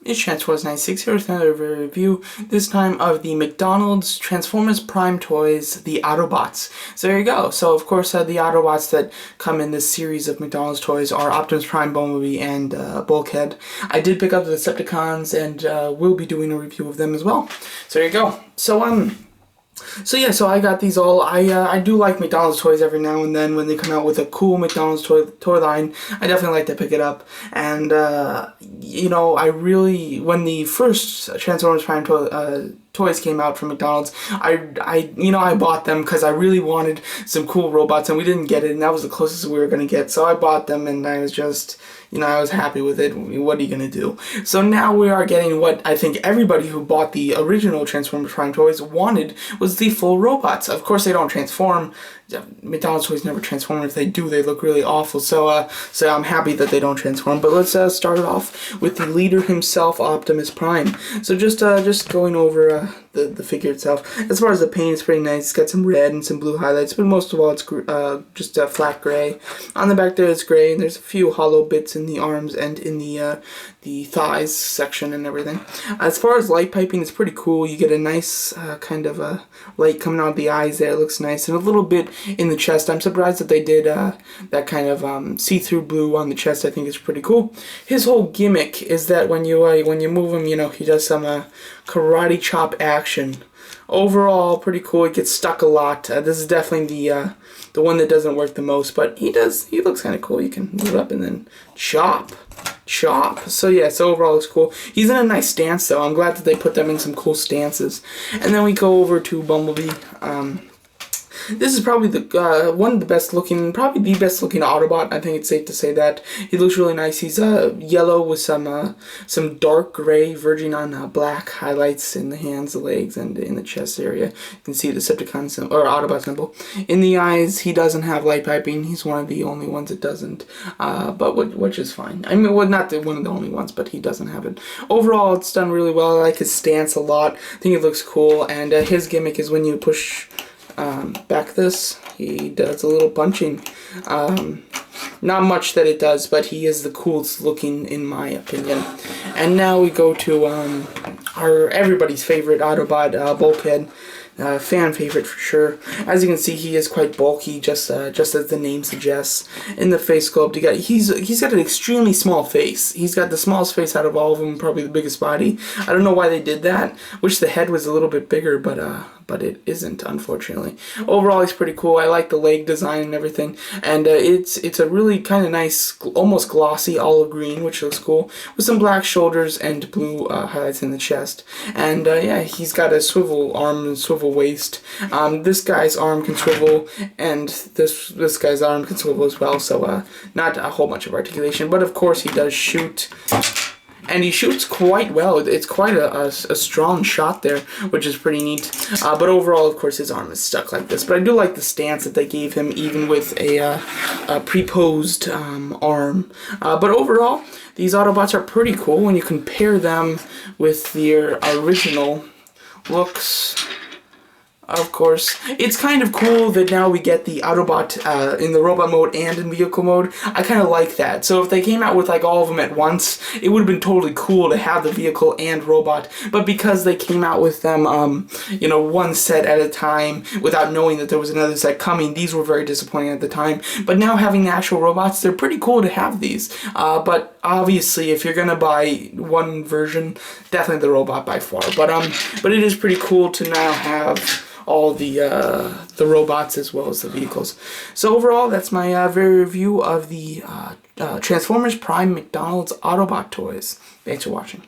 It's Transformers96 here with another review, this time of the McDonald's Transformers Prime toys, the Autobots. So there you go. So of course the Autobots that come in this series of McDonald's toys are Optimus Prime, Bumblebee, and Bulkhead. I did pick up the Decepticons and will be doing a review of them as well. So there you go. So I got these all. I do like McDonald's toys every now and then when they come out with a cool McDonald's toy line. I definitely like to pick it up. And you know, when the first Transformers Prime toys came out from McDonald's, I bought them because I really wanted some cool robots, and we didn't get it, and that was the closest we were gonna get. So I bought them, and I was just, I was happy with it. What are you gonna do? So now we are getting what I think everybody who bought the original Transformers Prime toys wanted, was the full robots. Of course, they don't transform. McDonald's toys never transform. If they do, they look really awful. So I'm happy that they don't transform. But let's start it off with the leader himself, Optimus Prime. So just going over the figure itself. As far as the paint, it's pretty nice. It's got some red and some blue highlights, but most of all, it's just flat gray. On the back there, it's gray, and there's a few hollow bits in the arms and in the thighs section and everything. As far as light piping, it's pretty cool. You get a nice kind of a light coming out of the eyes there. It looks nice, and a little bit in the chest. I'm surprised that they did that kind of see-through blue on the chest. I think it's pretty cool. His whole gimmick is that when you move him, he does some karate chop action. Overall, pretty cool. It gets stuck a lot. This is definitely the one that doesn't work the most, but he looks kind of cool. You can move up and then chop. So yeah, so overall looks cool. He's in a nice stance though. I'm glad that they put them in some cool stances. And then we go over to Bumblebee. This is probably one of the best looking, probably the best looking Autobot. I think it's safe to say that. He looks really nice. He's yellow with some dark gray verging on black highlights in the hands, the legs, and in the chest area. You can see the Decepticon symbol, or Autobot symbol. In the eyes, he doesn't have light piping. He's one of the only ones that doesn't, which is fine. I mean, well, not one of the only ones, but he doesn't have it. Overall, it's done really well. I like his stance a lot. I think it looks cool, and his gimmick is when you push back this, he does a little punching. Not much that it does, but he is the coolest looking in my opinion. And now we go to everybody's favorite Autobot, Bulkhead. Fan favorite for sure. As you can see, he is quite bulky, just as the name suggests. In the face sculpt, he's got an extremely small face. He's got the smallest face out of all of them, probably the biggest body. I don't know why they did that. Wish the head was a little bit bigger, but it isn't, unfortunately. Overall, he's pretty cool. I like the leg design and everything, and it's a really kind of nice, almost glossy olive green, which looks cool, with some black shoulders and blue highlights in the chest. And yeah, he's got a swivel arm and swivel waist. This guy's arm can swivel, and this guy's arm can swivel as well. So not a whole bunch of articulation, but of course he does shoot. And he shoots quite well. It's quite a strong shot there, which is pretty neat. But overall, of course, his arm is stuck like this. But I do like the stance that they gave him, even with a pre-posed arm. But overall, these Autobots are pretty cool when you compare them with their original looks. Of course, it's kind of cool that now we get the Autobot in the robot mode and in vehicle mode. I kind of like that. So if they came out with like all of them at once, it would have been totally cool to have the vehicle and robot. But because they came out with them, one set at a time without knowing that there was another set coming, these were very disappointing at the time. But now having the actual robots, they're pretty cool to have these. But obviously, if you're gonna buy one version, definitely the robot by far. But it is pretty cool to now have all the robots as well as the vehicles. So overall, that's my very review of the Transformers Prime McDonald's Autobot toys. Thanks for watching.